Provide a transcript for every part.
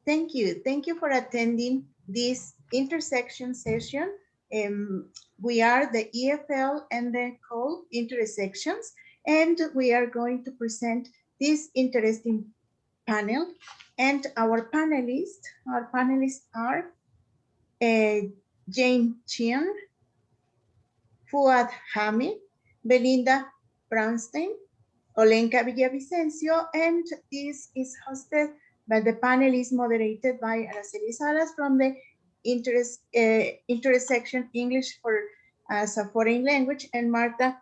Thank you. Thank you for attending this intersection session. We are the EFL and the COL intersections, and we are going to present this interesting panel. And our panelists are Jane Chen, Fuad Hamid, Belinda Brownstein, Olenka Villavicencio, and this is hosted by the panel is moderated by Araceli Salas from the intersection English for as a foreign language, and Marta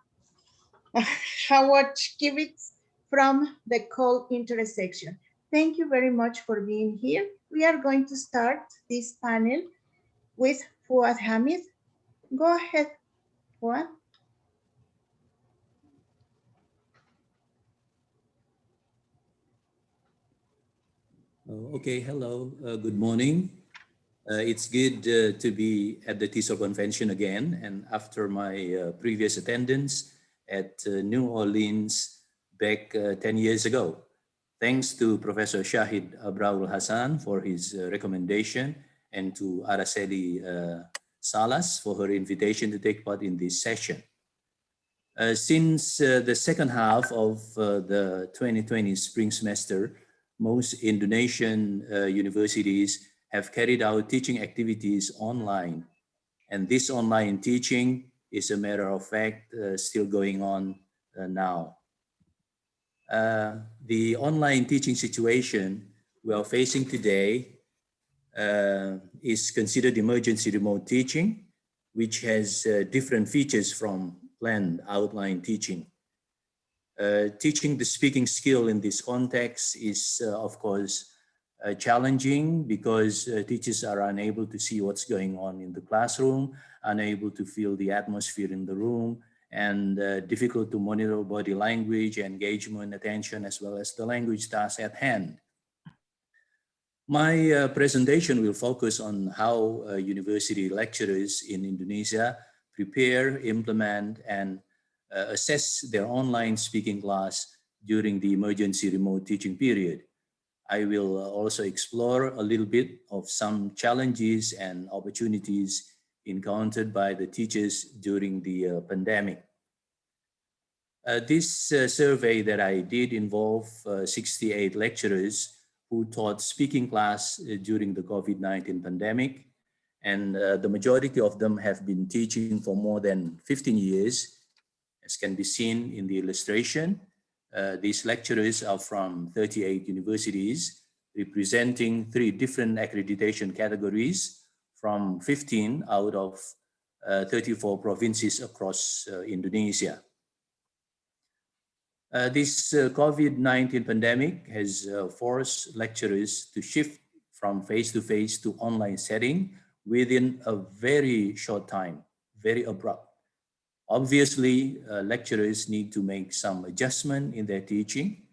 Howard Kivitz from the COL intersection. Thank you very much for being here. We are going to start this panel with Fuad Hamid. Go ahead, Fuad. Okay, hello, good morning. It's good to be at the TESOL convention again, and after my previous attendance at New Orleans back 10 years ago. Thanks to Professor Shahid Abraul Hassan for his recommendation, and to Araceli Salas for her invitation to take part in this session. Since the second half of the 2020 spring semester, most Indonesian universities have carried out teaching activities online. And this online teaching is a matter of fact still going on now. The online teaching situation we are facing today is considered emergency remote teaching, which has different features from planned outline teaching. Teaching the speaking skill in this context is, of course, challenging because teachers are unable to see what's going on in the classroom, unable to feel the atmosphere in the room, and difficult to monitor body language, engagement, attention, as well as the language task at hand. My presentation will focus on how university lecturers in Indonesia prepare, implement, and assess their online speaking class during the emergency remote teaching period. I will also explore a little bit of some challenges and opportunities encountered by the teachers during the pandemic. This survey that I did involve 68 lecturers who taught speaking class during the COVID-19 pandemic, and the majority of them have been teaching for more than 15 years. As can be seen in the illustration, these lecturers are from 38 universities, representing 3 different accreditation categories from 15 out of 34 provinces across Indonesia. This COVID-19 pandemic has forced lecturers to shift from face-to-face to online setting within a very short time, very abrupt. Obviously, lecturers need to make some adjustment in their teaching,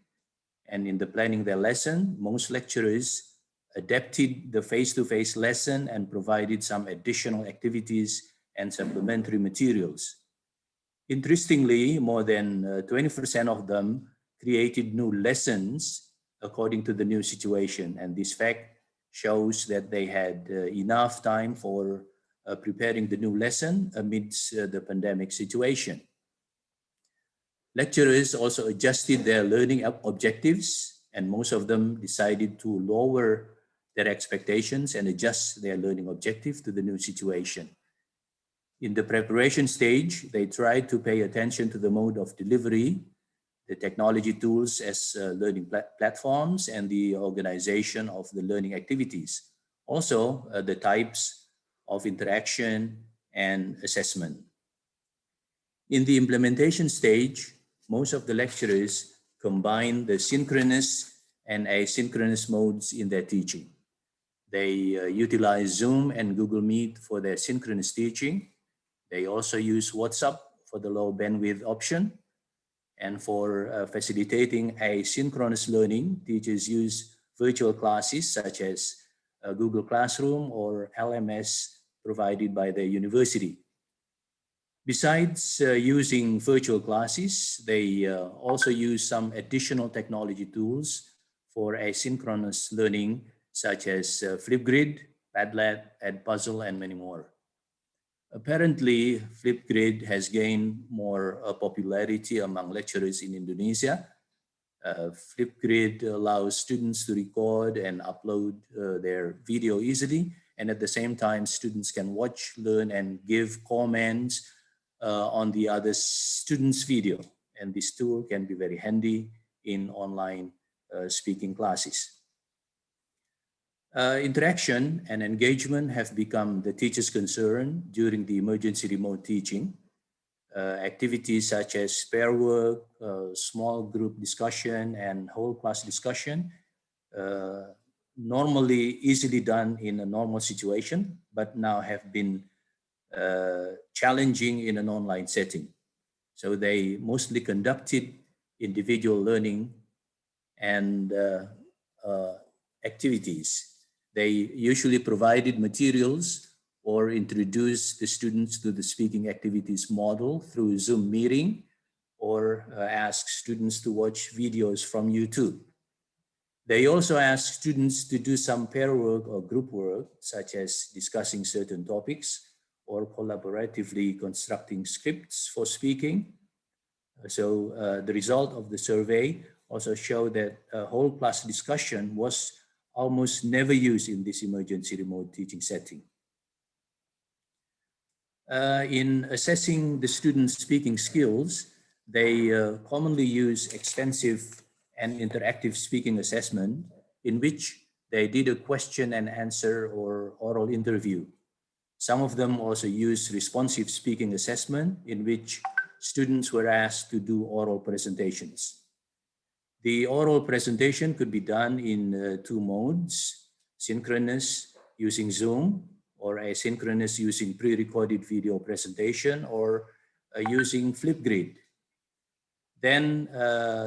and in the planning their lesson, most lecturers adapted the face-to-face lesson and provided some additional activities and supplementary materials. Interestingly, more than 20% of them created new lessons according to the new situation, and this fact shows that they had enough time for preparing the new lesson amidst the pandemic situation. Lecturers also adjusted their learning objectives, and most of them decided to lower their expectations and adjust their learning objective to the new situation. In the preparation stage, they tried to pay attention to the mode of delivery, the technology tools as learning platforms, and the organization of the learning activities. Also, the types of interaction and assessment. In the implementation stage, most of the lecturers combine the synchronous and asynchronous modes in their teaching. They utilize Zoom and Google Meet for their synchronous teaching. They also use WhatsApp for the low bandwidth option. And for facilitating asynchronous learning, teachers use virtual classes such as Google Classroom or LMS provided by the university. Besides using virtual classes, they also use some additional technology tools for asynchronous learning, such as Flipgrid, Padlet, Edpuzzle, and many more. Apparently, Flipgrid has gained more popularity among lecturers in Indonesia. Flipgrid allows students to record and upload their video easily, and at the same time, students can watch, learn, and give comments on the other students' video. And this tool can be very handy in online speaking classes. Interaction and engagement have become the teacher's concern during the emergency remote teaching. Activities such as pair work, small group discussion, and whole class discussion, normally easily done in a normal situation, but now have been challenging in an online setting. So they mostly conducted individual learning and activities. They usually provided materials or introduced the students to the speaking activities model through Zoom meeting, or ask students to watch videos from YouTube. They also ask students to do some pair work or group work, such as discussing certain topics or collaboratively constructing scripts for speaking. So the result of the survey also showed that whole class discussion was almost never used in this emergency remote teaching setting. In assessing the students' speaking skills, they commonly use extensive and interactive speaking assessment in which they did a question and answer or oral interview. Some of them also use responsive speaking assessment in which students were asked to do oral presentations. The oral presentation could be done in two modes: synchronous using Zoom, or asynchronous using pre-recorded video presentation, or using Flipgrid. Then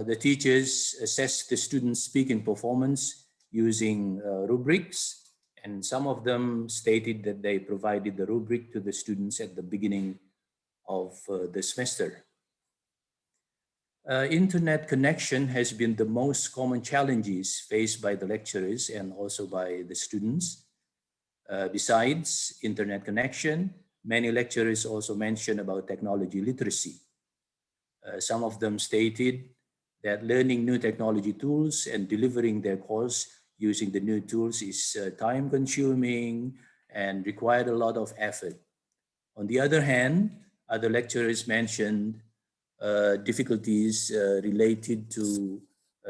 the teachers assess the students' speaking performance using rubrics, and some of them stated that they provided the rubric to the students at the beginning of the semester. Internet connection has been the most common challenges faced by the lecturers and also by the students. Besides internet connection, many lecturers also mentioned about technology literacy. Some of them stated that learning new technology tools and delivering their course using the new tools is time consuming and required a lot of effort. On the other hand, other lecturers mentioned difficulties related to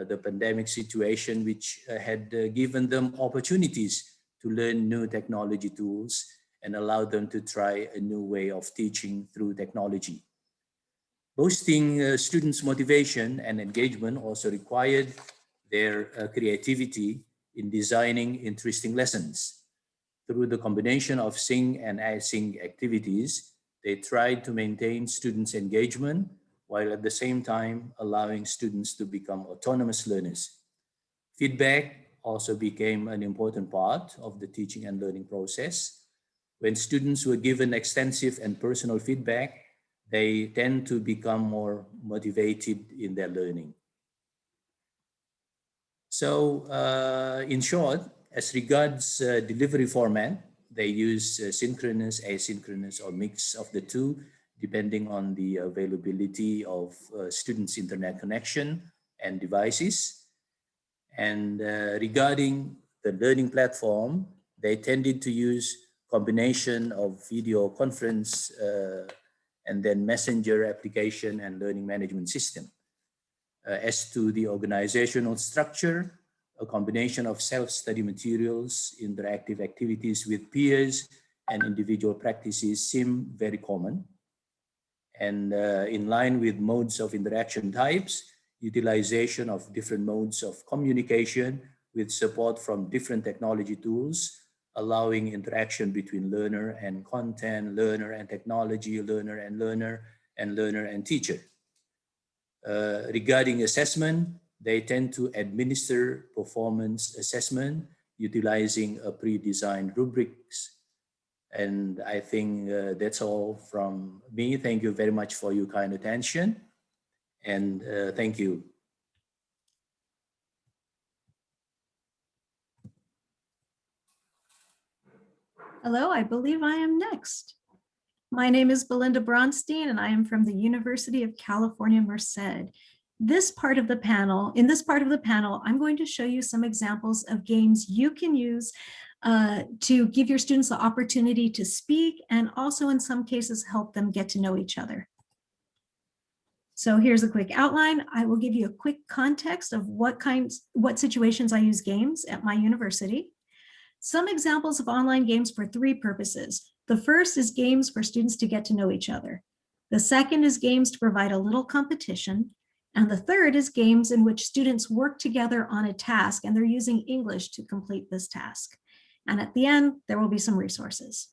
the pandemic situation, which had given them opportunities to learn new technology tools and allow them to try a new way of teaching through technology. Boosting students' motivation and engagement also required their creativity in designing interesting lessons. Through the combination of sing and async activities, they tried to maintain students' engagement while at the same time allowing students to become autonomous learners. Feedback also became an important part of the teaching and learning process. When students were given extensive and personal feedback, they tend to become more motivated in their learning. So in short, as regards delivery format, they use synchronous, asynchronous, or mix of the two, depending on the availability of students' internet connection and devices. And regarding the learning platform, they tended to use combination of video conference and then messenger application and learning management system. As to the organizational structure, a combination of self-study materials, interactive activities with peers, and individual practices seem very common. And in line with modes of interaction types, utilization of different modes of communication with support from different technology tools, allowing interaction between learner and content, learner and technology, learner and learner, and learner and teacher. Regarding assessment, they tend to administer performance assessment utilizing a pre-designed rubrics. And I think that's all from me. Thank you very much for your kind attention. And thank you. Hello, I believe I am next. My name is Belinda Bronstein, and I am from the University of California, Merced. In this part of the panel, I'm going to show you some examples of games you can use to give your students the opportunity to speak, and also in some cases help them get to know each other. So here's a quick outline. I will give you a quick context of what situations I use games at my university. Some examples of online games for 3 purposes. The first is games for students to get to know each other. The second is games to provide a little competition. And the third is games in which students work together on a task and they're using English to complete this task. And at the end, there will be some resources.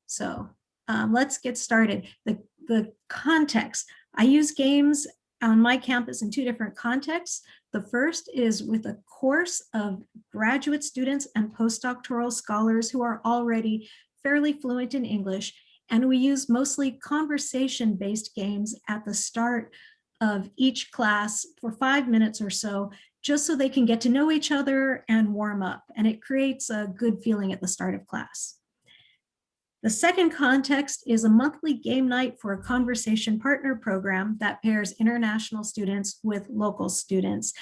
So let's get started. The context. I use games on my campus in 2 different contexts. The first is with a course of graduate students and postdoctoral scholars who are already fairly fluent in English, and we use mostly conversation-based games at the start of each class for 5 minutes or so, just so they can get to know each other and warm up, and it creates a good feeling at the start of class. The second context is a monthly game night for a conversation partner program that pairs international students with local students.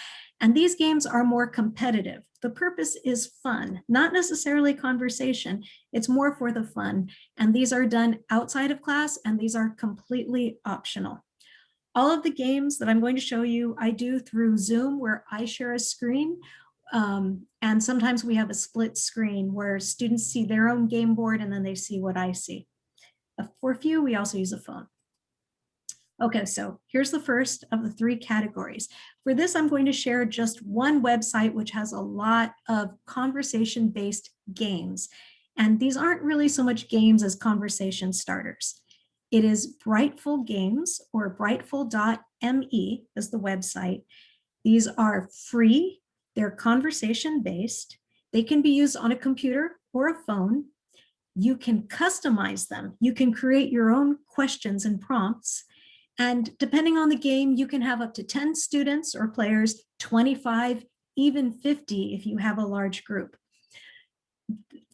And these games are more competitive. The purpose is fun, not necessarily conversation. It's more for the fun. And these are done outside of class, and these are completely optional. All of the games that I'm going to show you, I do through Zoom, where I share a screen. And sometimes we have a split screen where students see their own game board and then they see what I see. For a few, we also use a phone. Okay, so here's the first of the 3 categories. For this, I'm going to share just one website which has a lot of conversation-based games. And these aren't really so much games as conversation starters. It is Brightful Games, or brightful.me is the website. These are free. They're conversation-based. They can be used on a computer or a phone. You can customize them. You can create your own questions and prompts. And depending on the game, you can have up to 10 students or players, 25, even 50 if you have a large group.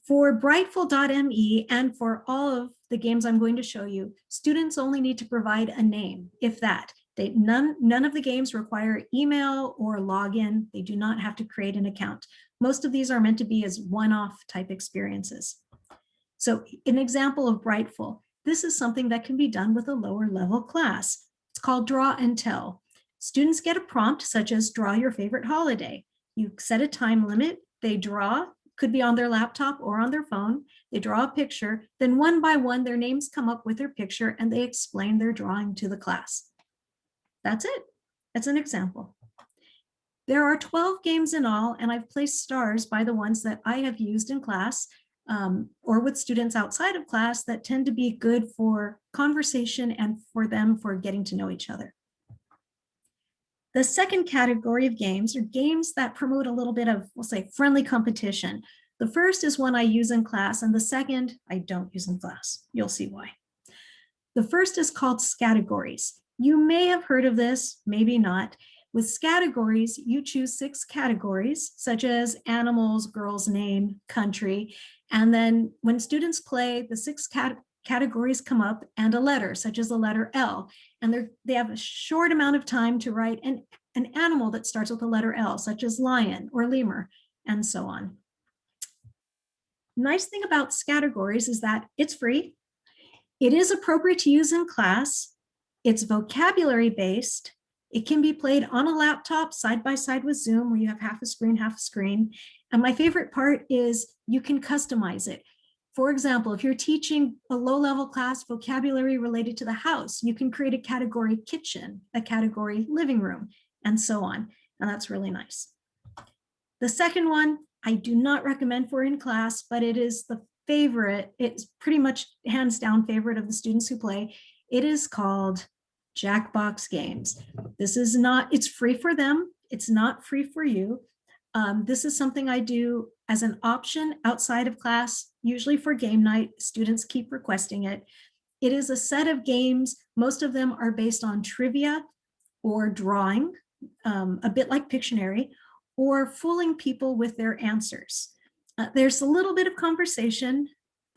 For brightful.me and for all of the games I'm going to show you, students only need to provide a name, if that. None of the games require email or login. They do not have to create an account. Most of these are meant to be as one-off type experiences. So an example of Brightful, this is something that can be done with a lower level class. It's called Draw and Tell. Students get a prompt such as draw your favorite holiday. You set a time limit, they draw, could be on their laptop or on their phone. They draw a picture, then one by one, their names come up with their picture and they explain their drawing to the class. That's it. That's an example. There are 12 games in all, and I've placed stars by the ones that I have used in class or with students outside of class that tend to be good for conversation and for them for getting to know each other. The second category of games are games that promote a little bit of, we'll say, friendly competition. The first is one I use in class, and the second I don't use in class. You'll see why. The first is called Scategories. You may have heard of this, maybe not. With Scategories, you choose 6 categories, such as animals, girl's name, country. And then when students play, the 6 categories come up and a letter, such as the letter L. And they have a short amount of time to write an animal that starts with the letter L, such as lion or lemur, and so on. Nice thing about Scategories is that it's free. It is appropriate to use in class. It's vocabulary based. It can be played on a laptop side by side with Zoom, where you have half a screen. And my favorite part is you can customize it. For example, if you're teaching a low-level class vocabulary related to the house, you can create a category kitchen, a category living room, and so on. And that's really nice. The second one, I do not recommend for in class, but it is the favorite. It's pretty much hands down favorite of the students who play. It is called Jackbox Games. This is not, it's free for them. It's not free for you. This is something I do as an option outside of class, usually for game night. Students keep requesting it. It is a set of games. Most of them are based on trivia or drawing, a bit like Pictionary, or fooling people with their answers. There's a little bit of conversation.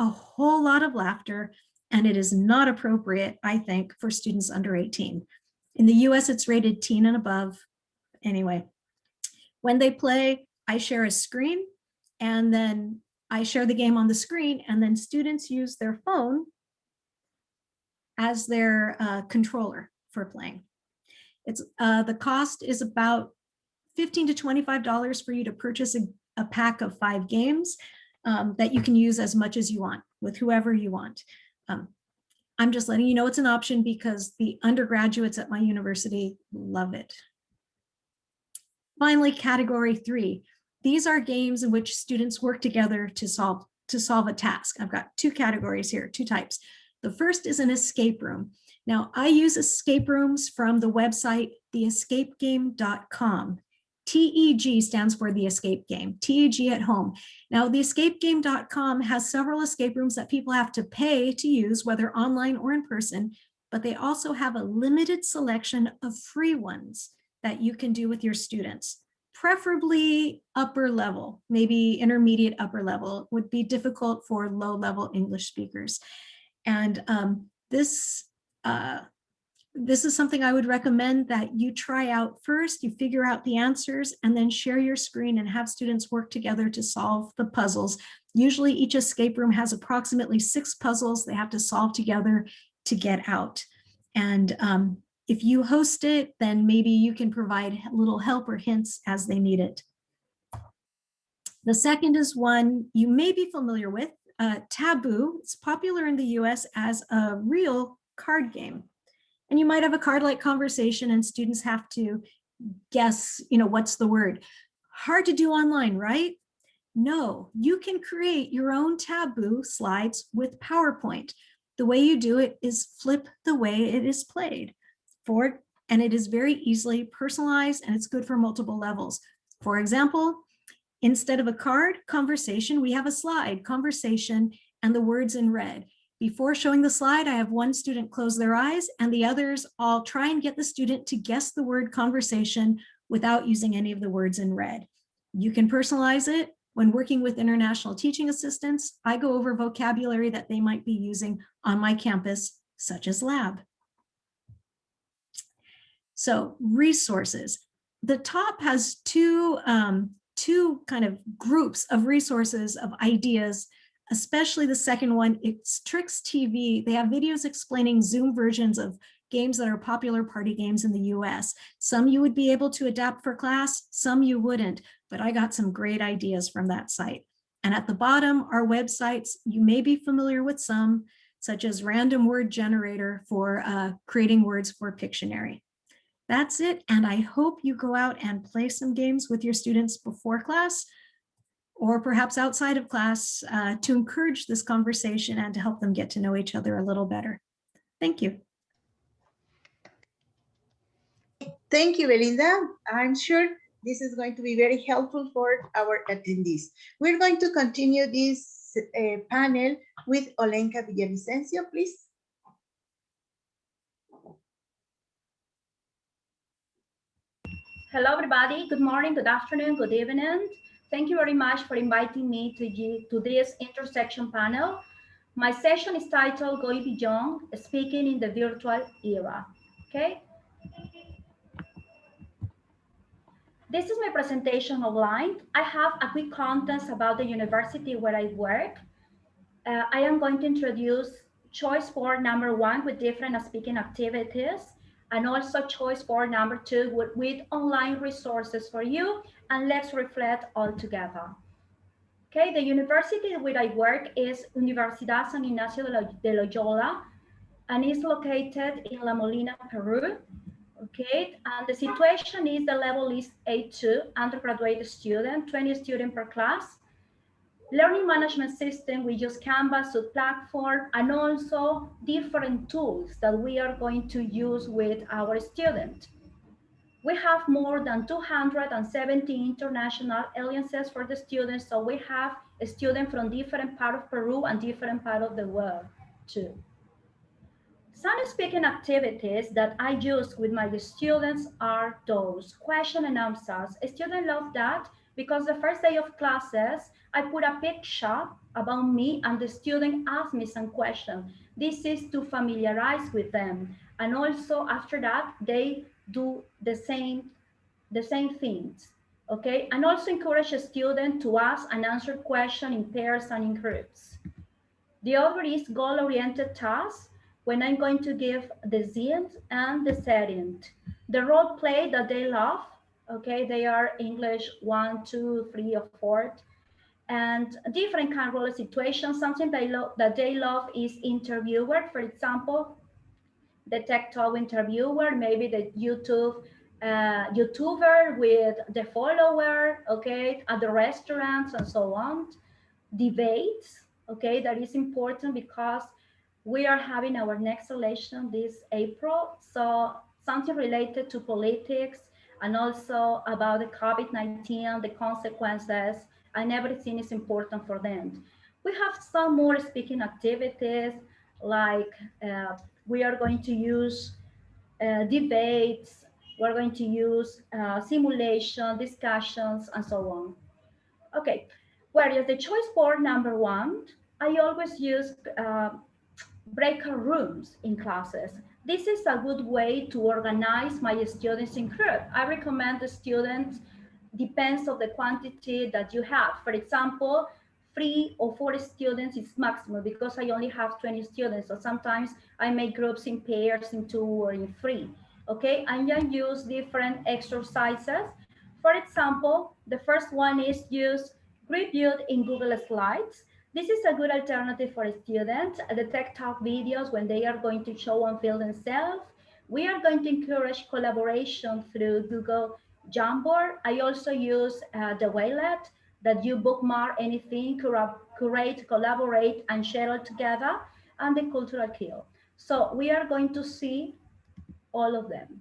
a whole lot of laughter, and it is not appropriate, I think, for students under 18. In the US, it's rated teen and above. Anyway, when they play, I share a screen, and then I share the game on the screen, and then students use their phone as their controller for playing. It's the cost is about $15 to $25 for you to purchase a pack of 5 games that you can use as much as you want with whoever you want. I'm just letting you know it's an option because the undergraduates at my university love it. Finally, category 3. These are games in which students work together to solve a task. I've got 2 categories here, 2 types. The first is an escape room. Now, I use escape rooms from the website theescapegame.com. TEG stands for the escape game, TEG at home. Now, theescapegame.com has several escape rooms that people have to pay to use, whether online or in person, but they also have a limited selection of free ones that you can do with your students, preferably upper level, maybe intermediate upper level. It would be difficult for low-level English speakers. And this is something I would recommend that you try out first. You figure out the answers and then share your screen and have students work together to solve the puzzles. Usually each escape room has approximately 6 puzzles they have to solve together to get out. And if you host it, then maybe you can provide a little help or hints as they need it. The second is one you may be familiar with, Taboo. It's popular in the US as a real card game. And you might have a card-like conversation and students have to guess, what's the word? Hard to do online, right? No, you can create your own Taboo slides with PowerPoint. The way you do it is flip the way it is played. And it is very easily personalized and it's good for multiple levels. For example, instead of a card conversation, we have a slide conversation and the words in red. Before showing the slide, I have one student close their eyes and the others all try and get the student to guess the word conversation without using any of the words in red. You can personalize it. When working with international teaching assistants, I go over vocabulary that they might be using on my campus, such as lab. So resources. The top has two kind of groups of resources, of ideas, especially the second one. It's Tricks TV. They have videos explaining Zoom versions of games that are popular party games in the US. Some you would be able to adapt for class, some you wouldn't, but I got some great ideas from that site. And at the bottom are websites you may be familiar with some, such as Random Word Generator for creating words for Pictionary. That's it, and I hope you go out and play some games with your students before class, or perhaps outside of class, to encourage this conversation and to help them get to know each other a little better. Thank you. Thank you, Belinda. I'm sure this is going to be very helpful for our attendees. We're going to continue this panel with Olenka Villavicencio, please. Hello, everybody. Good morning, good afternoon, good evening. Thank you very much for inviting me to this intersection panel. My session is titled Going Beyond, Speaking in the Virtual Era. Okay. This is my presentation outline. I have a quick contents about the university where I work. I am going to introduce choice board number 1 with different speaking activities, and also choice board number 2 with online resources for you, and let's reflect all together. Okay, the university where I work is Universidad San Ignacio de Loyola, and is located in La Molina, Peru. Okay, and the situation is the level is A2, undergraduate student, 20 students per class. Learning management system, we use Canvas, platform, and also different tools that we are going to use with our students. We have more than 270 international alliances for the students, so we have a student from different part of Peru and different part of the world too. Some speaking activities that I use with my students are those question and answers. A student loves that because the first day of classes, I put a picture about me and the student asked me some questions. This is to familiarize with them. And also after that, they do the same things, okay? And also encourage a student to ask and answer questions in pairs and in groups. The other is goal-oriented tasks, when I'm going to give the scene and the setting. The role play that they love, okay? They are English 1, 2, 3, or 4, and different kind of role situations. Something that they love is interviewer, for example, the tech talk interviewer, maybe the YouTuber with the follower, okay, at the restaurants and so on. Debates, okay, that is important because we are having our next election this April. So something related to politics and also about the COVID-19, the consequences, and everything is important for them. We have some more speaking activities, like we are going to use debates, we're going to use simulation, discussions, and so on. Okay, whereas the choice board number 1, I always use breakout rooms in classes. This is a good way to organize my students in group. I recommend the students, depends on the quantity that you have. For example, 3 or 4 students is maximum because I only have 20 students. So sometimes I make groups in pairs, in 2 or in 3. Okay, and I use different exercises. For example, the first one is use group build in Google Slides. This is a good alternative for students. The tech talk videos, when they are going to show and feel themselves. We are going to encourage collaboration through Google Jamboard. I also use the Waylet, that you bookmark anything, curate, collaborate, and share it together, and the cultural kill. So we are going to see all of them.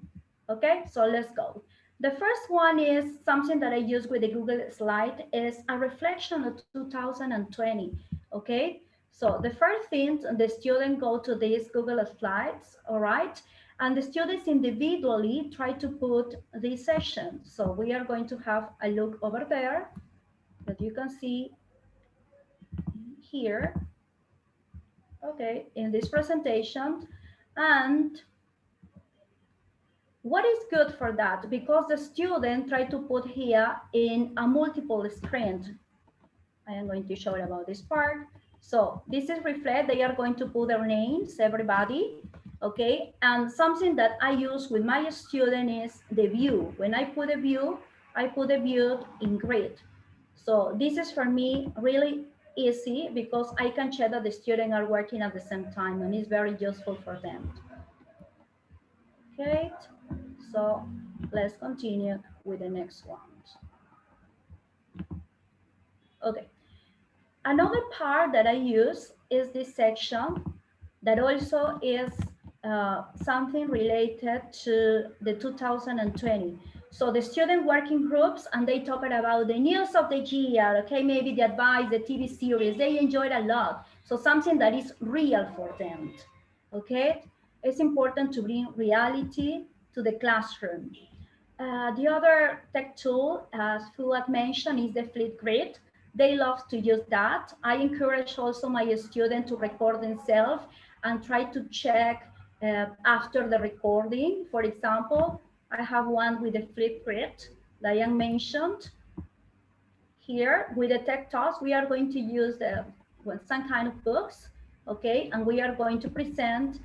Okay, so let's go. The first one is something that I use with the Google slide, is a reflection of 2020. Okay, so the first thing, the student go to these Google slides, all right, and the students individually try to put this session. So we are going to have a look over there that you can see here, okay, in this presentation. And what is good for that? Because the student try to put here in a multiple screen. I am going to show you about this part. So this is reflect, they are going to put their names, everybody, okay? And something that I use with my student is the view. When I put a view, I put a view in grid. So this is for me really easy because I can check that the students are working at the same time, and it's very useful for them. Okay, so let's continue with the next one. Okay, another part that I use is this section that also is something related to the 2020. So the student working groups, and they talk about the news of the year, okay, maybe the advice, the TV series, they enjoyed a lot. So something that is real for them, okay? It's important to bring reality to the classroom. The other tech tool, as Fuad mentioned, is the Flipgrid. They love to use that. I encourage also my students to record themselves and try to check after the recording. For example, I have one with the Flipgrid that I mentioned. Here with the tech talks, we are going to use some kind of books, okay? And we are going to present.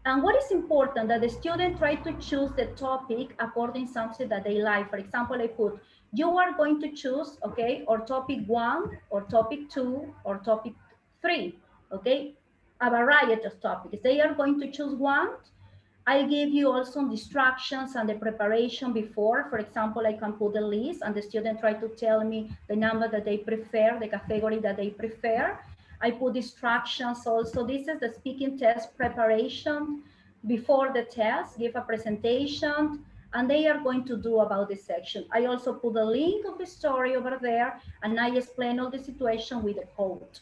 And what is important that the student try to choose the topic according to something that they like. For example, I put, you are going to choose, okay, or topic 1, or topic 2, or topic 3, okay? A variety of topics. They are going to choose one. I gave you also instructions and the preparation before. For example, I can put a list and the student try to tell me the number that they prefer, the category that they prefer. I put instructions also. This is the speaking test preparation before the test, give a presentation, and they are going to do about this section. I also put a link of the story over there, and I explain all the situation with the code.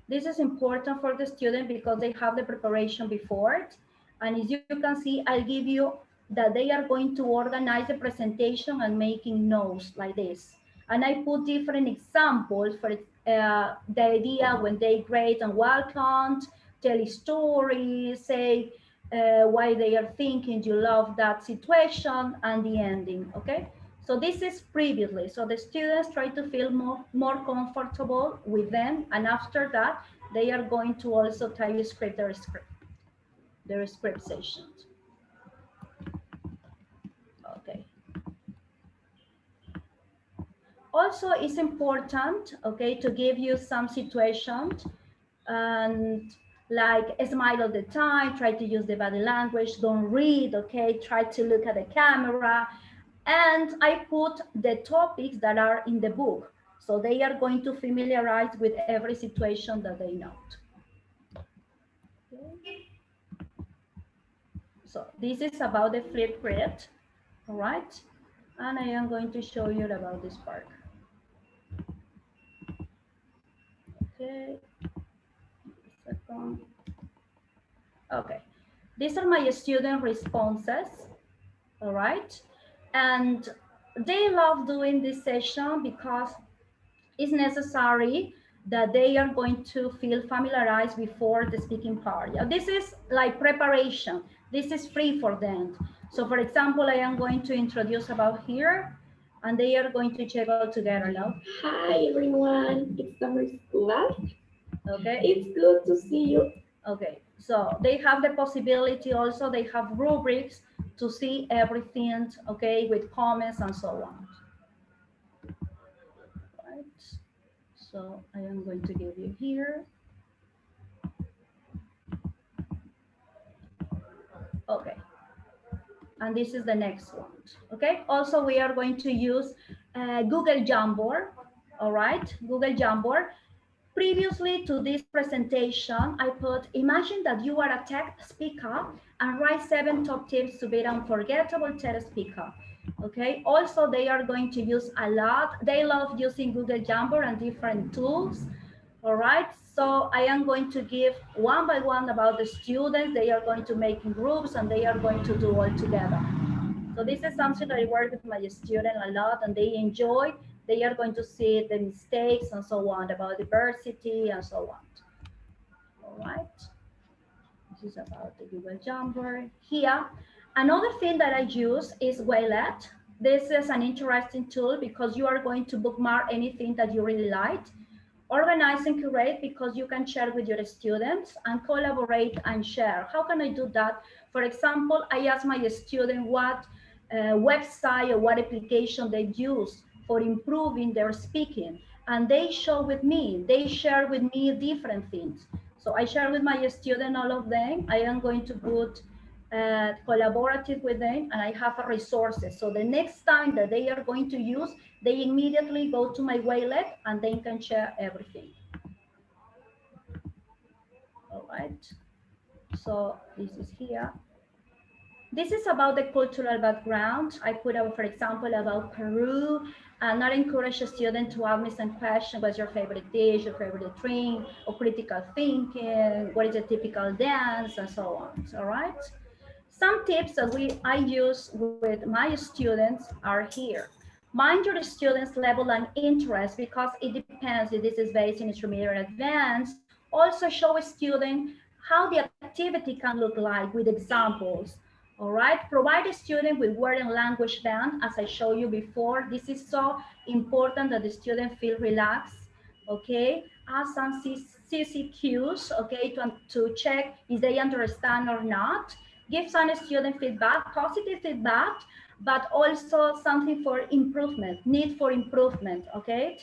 This is important for the student because they have the preparation before it. And as you can see, I'll give you that they are going to organize the presentation and making notes like this. And I put different examples for the idea when they greet and welcomed, tell stories, say why they are thinking you love that situation, and the ending, okay? So this is previously, so the students try to feel more comfortable with them, and after that, they are going to also type their script sessions. Okay. Also, it's important, okay, to give you some situations and like smile all the time, try to use the body language, don't read, okay, try to look at the camera. And I put the topics that are in the book. So they are going to familiarize with every situation that they note. Okay. So this is about the Flipgrid, all right? And I am going to show you about this part. Okay. Second. Okay, these are my student responses, all right? And they love doing this session because it's necessary that they are going to feel familiarized before the speaking part. This is like preparation. This is free for them. So for example, I am going to introduce about here, and they are going to check all together now. Hi everyone, it's summer school. Okay. It's good to see you. Okay, so they have the possibility also, they have rubrics to see everything, okay, with comments and so on. Right. So I am going to give you here. Okay. And this is the next one. Okay. Also, we are going to use Google Jamboard. All right. Google Jamboard. Previously to this presentation, I put, imagine that you are a tech speaker and write 7 top tips to be an unforgettable TED speaker. Okay. Also, they are going to use a lot. They love using Google Jamboard and different tools. All right. So I am going to give one by one about the students. They are going to make in groups and they are going to do all together. So this is something that I work with my students a lot and they enjoy. They are going to see the mistakes and so on about diversity and so on. All right. This is about the Google Jamboard. Here, another thing that I use is Waylett. This is an interesting tool because you are going to bookmark anything that you really like. Organize and curate because you can share with your students and collaborate and share. How can I do that? For example, I ask my student what website or what application they use for improving their speaking. And they show with me, they share with me different things. So I share with my student all of them. I am going to put collaborative with them and I have resources. So the next time that they are going to use, they immediately go to my Waylett and they can share everything. All right. So this is here. This is about the cultural background. I put out, for example, about Peru, and I encourage a student to ask me some questions. What's your favorite dish, your favorite drink, or critical thinking? What is a typical dance, and so on. All right. Some tips that I use with my students are here. Mind your students' level and interest because it depends if this is based in intermediate or advanced. Also show a student how the activity can look like with examples. All right, provide a student with word and language bank, as I showed you before. This is so important that the student feel relaxed. Okay, ask some CCQs, okay, to check if they understand or not. Give some student feedback, positive feedback, but also something for improvement, need for improvement, okay?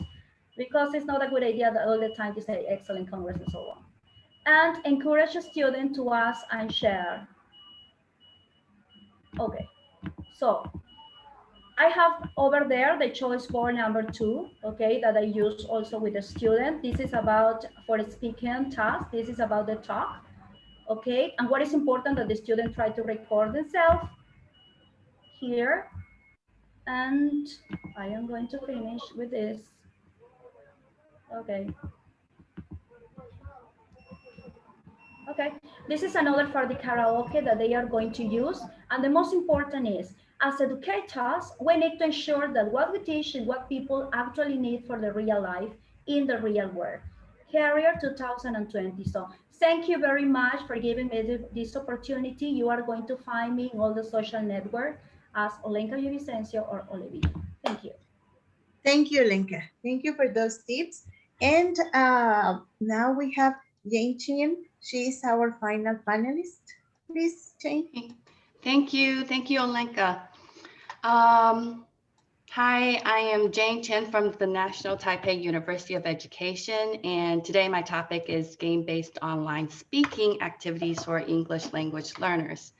Because it's not a good idea that all the time to say excellent, congrats, and so on. And encourage a student to ask and share. Okay, so I have over there the choice board number 2, okay, that I use also with the student. This is about for the speaking task. This is about the talk, okay? And what is important that the student try to record themselves here. And I am going to finish with this. Okay. Okay, this is another for the karaoke that they are going to use. And the most important is As educators, we need to ensure that what we teach is what people actually need for the real life in the real world. Career 2020. So thank you very much for giving me this opportunity. You are going to find me in all the social networks as Olenka Vicencio or Olivia. Thank you. Thank you, Lenka. Thank you for those tips. And now we have Jane Chen. She is our final panelist. Please, Jane. Thank you, Olenka. Hi, I am Jane Chen from the National Taipei University of Education, and today my topic is game-based online speaking activities for English language learners.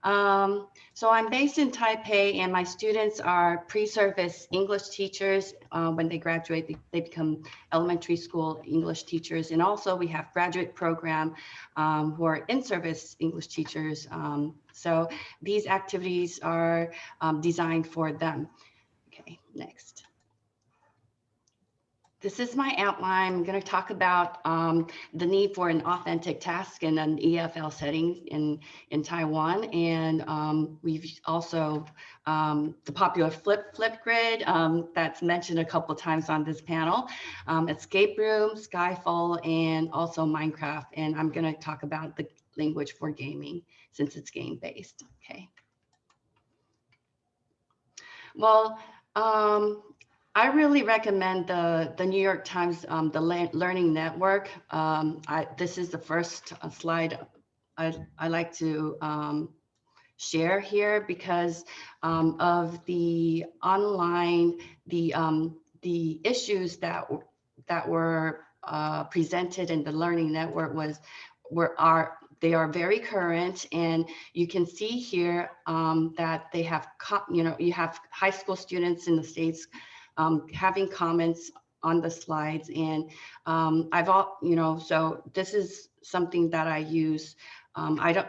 So I'm based in Taipei, and my students are pre-service English teachers. When they graduate, they become elementary school English teachers. And also we have graduate program who are in-service English teachers. So these activities are designed for them. Okay, next. This is my outline. I'm going to talk about the need for an authentic task in an EFL setting in Taiwan. And we've also, the popular Flipgrid that's mentioned a couple of times on this panel, escape room, Skyfall, and also Minecraft. And I'm going to talk about the language for gaming since it's game-based. Okay. Well, I really recommend the New York Times, the Learning Network. This is the first slide I like to share here because of the online, the issues that were presented in the Learning Network they are very current, and you can see here that they have, you have high school students in the States having comments on the slides, and so this is something that I use. I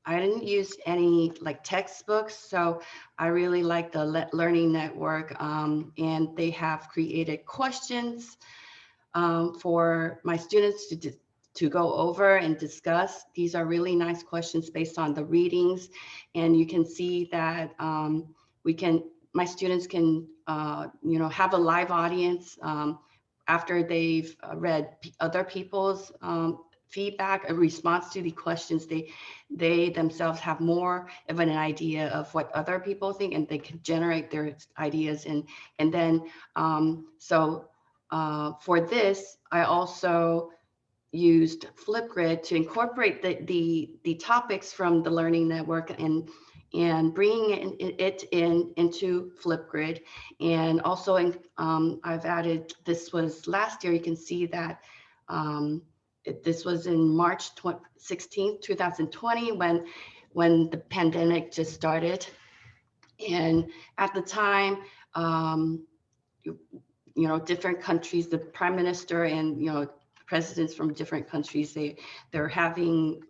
didn't use any like textbooks, so I really like the Learning Network, and they have created questions for my students to go over and discuss. These are really nice questions based on the readings, and you can see that my students can, have a live audience after they've read other people's feedback, a response to the questions. They themselves have more of an idea of what other people think, and they can generate their ideas. And then, for this, I also used Flipgrid to incorporate the topics from the Learning Network and bringing it into Flipgrid. And also I've added, this was last year, you can see that this was in March 16th, 2020, when the pandemic just started. And at the time, different countries, the prime minister and, presidents from different countries, they're having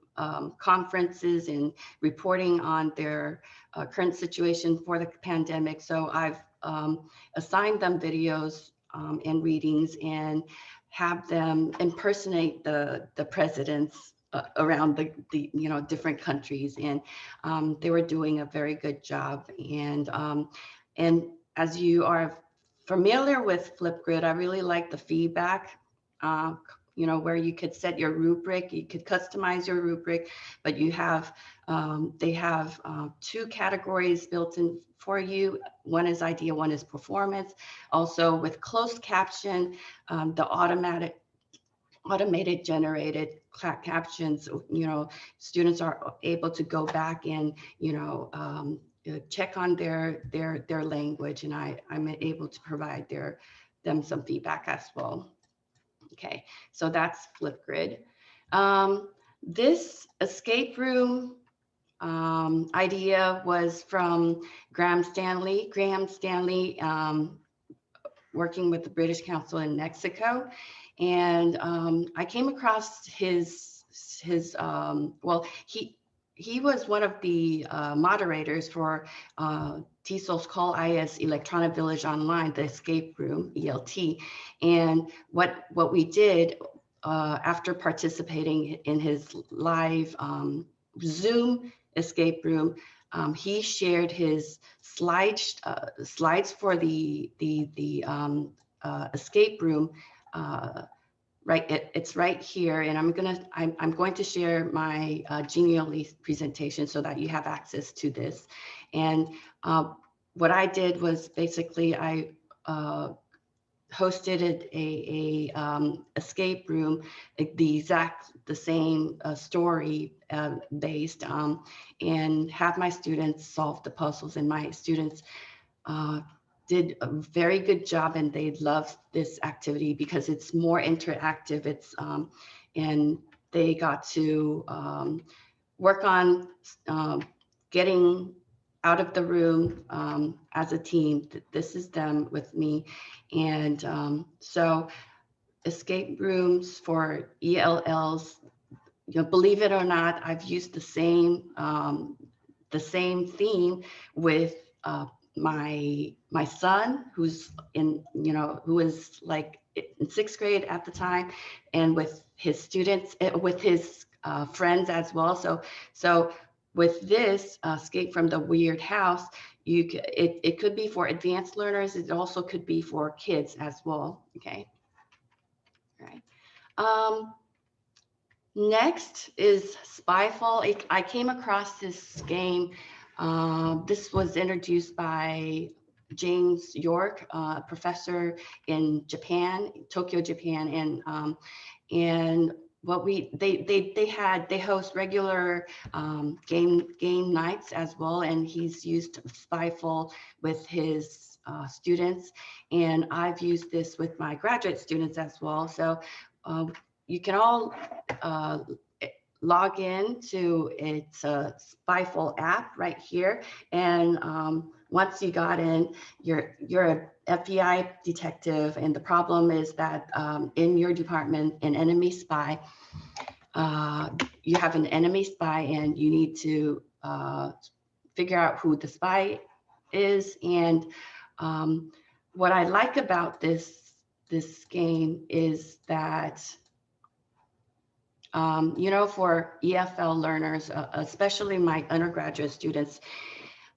conferences and reporting on their current situation for the pandemic. So I've assigned them videos and readings and have them impersonate the presidents around the different countries, and they were doing a very good job. And as you are familiar with Flipgrid, I really like the feedback. Where you could set your rubric, you could customize your rubric, but they have two categories built in for you. One is idea, one is performance. Also with closed caption, the automated generated captions, students are able to go back and, check on their language, and I'm able to provide them some feedback as well. Okay, so that's Flipgrid. This escape room idea was from Graham Stanley, working with the British Council in Mexico. And I came across he was one of the moderators for TESOL's Call IS Electronic Village Online, the escape room, ELT. And what we did after participating in his live Zoom escape room, he shared his slides for the escape room. Right, it's right here, and I'm going to share my Genially presentation so that you have access to this. And what I did was basically I hosted a escape room, the same story based, and have my students solve the puzzles, and my students did a very good job, and they loved this activity because it's more interactive. It's and they got to work on getting out of the room as a team. This is them with me. And so escape rooms for ELLs, believe it or not, I've used the same theme with my son, who's who is like in 6th grade at the time, and with his students, with his friends as well. So with this Escape from the Weird House, it could be for advanced learners. It also could be for kids as well. Okay. All right. Next is Spyfall. I came across this game. This was introduced by James York, a professor in Japan, Tokyo, Japan, and what they host regular game nights as well, and he's used Spyfall with his students, and I've used this with my graduate students as well. So you can all log in to its Spyfall app right here, and once you got in, you're a FBI detective, and the problem is that in your department, an enemy spy, you have an enemy spy, and you need to figure out who the spy is. And what I like about this game is that for EFL learners, especially my undergraduate students,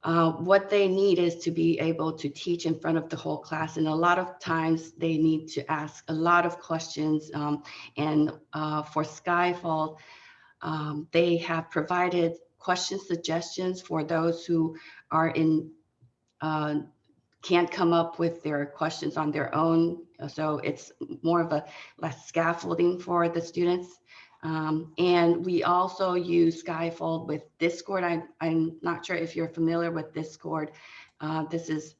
what they need is to be able to teach in front of the whole class. And a lot of times they need to ask a lot of questions. And for Skyfall, they have provided question suggestions for those who are can't come up with their questions on their own. So it's more of a less scaffolding for the students. And we also use Skyfall with Discord. I'm not sure if you're familiar with Discord. This is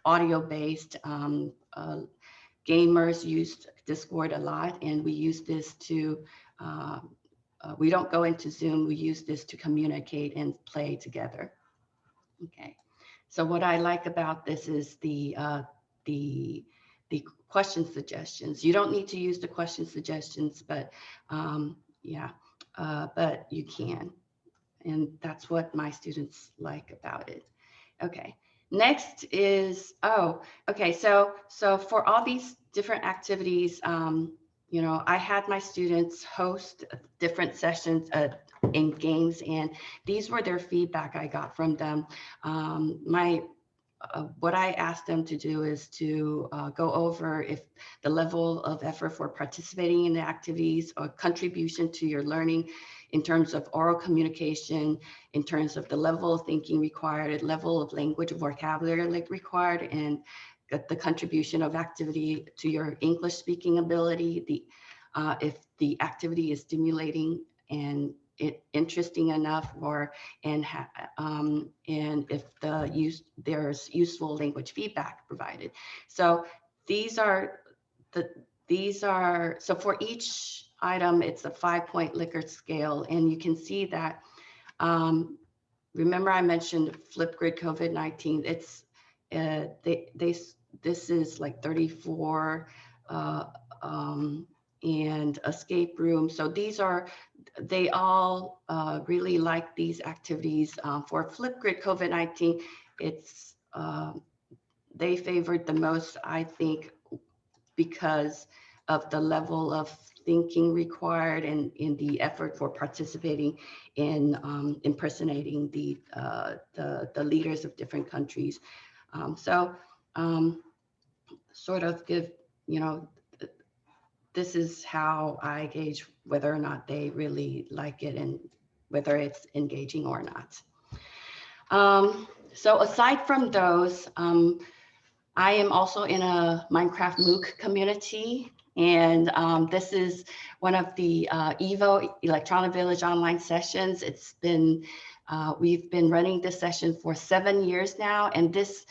audio-based. Gamers use Discord a lot, and we use this to, we don't go into Zoom, we use this to communicate and play together. Okay, so what I like about this is the question suggestions. You don't need to use the question suggestions, but but you can. And that's what my students like about it. Okay, next is, so for all these different activities, I had my students host different sessions in games, and these were their feedback I got from them. What I asked them to do is to go over if the level of effort for participating in the activities or contribution to your learning in terms of oral communication, in terms of the level of thinking required, level of language vocabulary required, and the contribution of activity to your English speaking ability, if the activity is stimulating and interesting enough, and if there's useful language feedback provided. So so for each item, it's a 5-point Likert scale, and you can see that. Remember, I mentioned Flipgrid COVID-19. It's this is like 34, and escape room. So they all really like these activities. For Flipgrid COVID-19, it's they favored the most, I think, because of the level of thinking required and in the effort for participating in impersonating the leaders of different countries. Sort of give, this is how I gauge whether or not they really like it and whether it's engaging or not. So aside from those, I am also in a Minecraft MOOC community, and this is one of the EVO Electronic Village online sessions. It's been, we've been running this session for 7 years now, and this,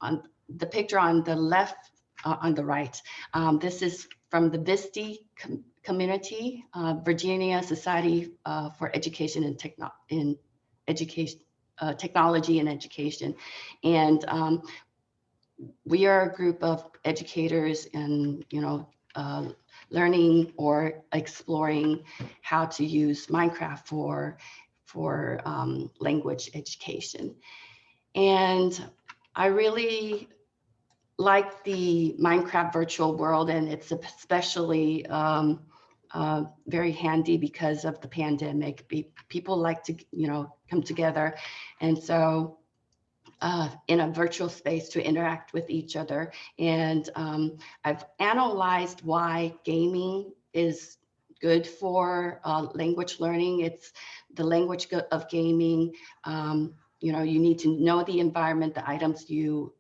on the picture on the left, on the right, this is from the VISTI community, Virginia Society for Education and Technology and Education. And we are a group of educators and, learning or exploring how to use Minecraft for language education. And I really like the Minecraft virtual world, and it's especially very handy because of the pandemic. People like to, come together, and so in a virtual space to interact with each other. And I've analyzed why gaming is good for language learning. It's the language of gaming. You need to know the environment, the items you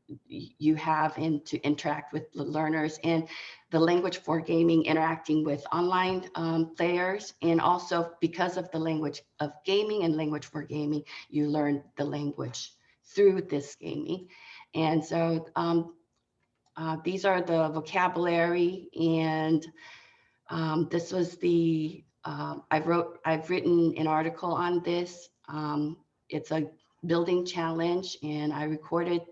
have, and to interact with the learners, and the language for gaming, interacting with online players. And also because of the language of gaming and language for gaming, you learn the language through this gaming. And so these are the vocabulary, and this was the, I've written an article on this. It's a building challenge, and I recorded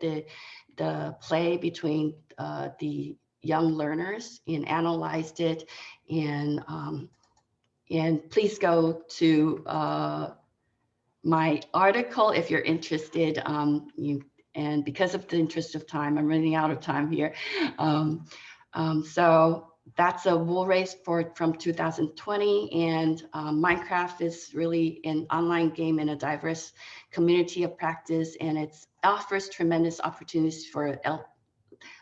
the play between the young learners and analyzed it. And please go to my article if you're interested. And because of the interest of time, I'm running out of time here. So that's a wool race from 2020, and Minecraft is really an online game in a diverse community of practice, and it offers tremendous opportunities for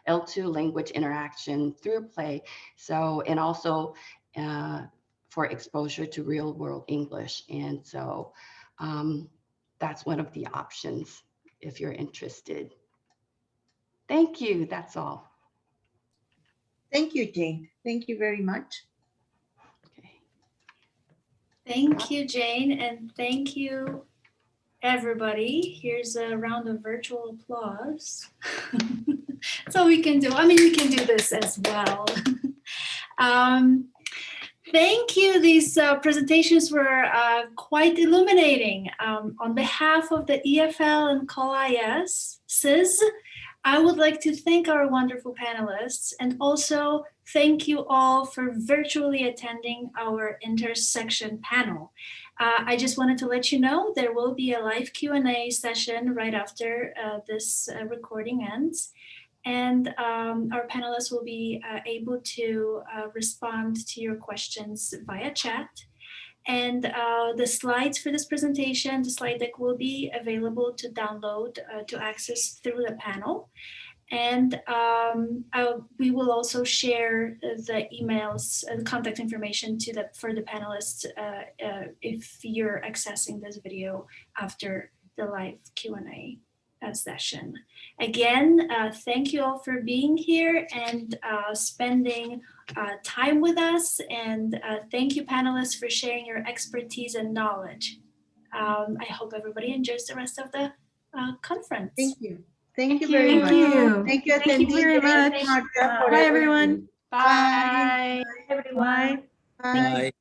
L2 language interaction through play. So, and also for exposure to real world English. And so that's one of the options if you're interested. Thank you, that's all. Thank you, Jane. Thank you very much. Okay. Thank you, Jane, and thank you, everybody. Here's a round of virtual applause. That's all we can do. I mean, we can do this as well. Thank you. These presentations were quite illuminating. On behalf of the EFL and COL-IS, CIS, I would like to thank our wonderful panelists, and also thank you all for virtually attending our intersection panel. I just wanted to let you know there will be a live Q&A session right after this recording ends. And our panelists will be able to respond to your questions via chat. And the slides for this presentation, the slide deck, will be available to download to access through the panel. And we will also share the emails, the contact information for the panelists if you're accessing this video after the live Q&A session. Again, thank you all for being here and spending time with us, and thank you, panelists, for sharing your expertise and knowledge. I hope everybody enjoys the rest of the conference. Thank you. Thank you very much. Thank you. Thank you very much. Bye, everyone. Bye. Everyone. Bye. Bye.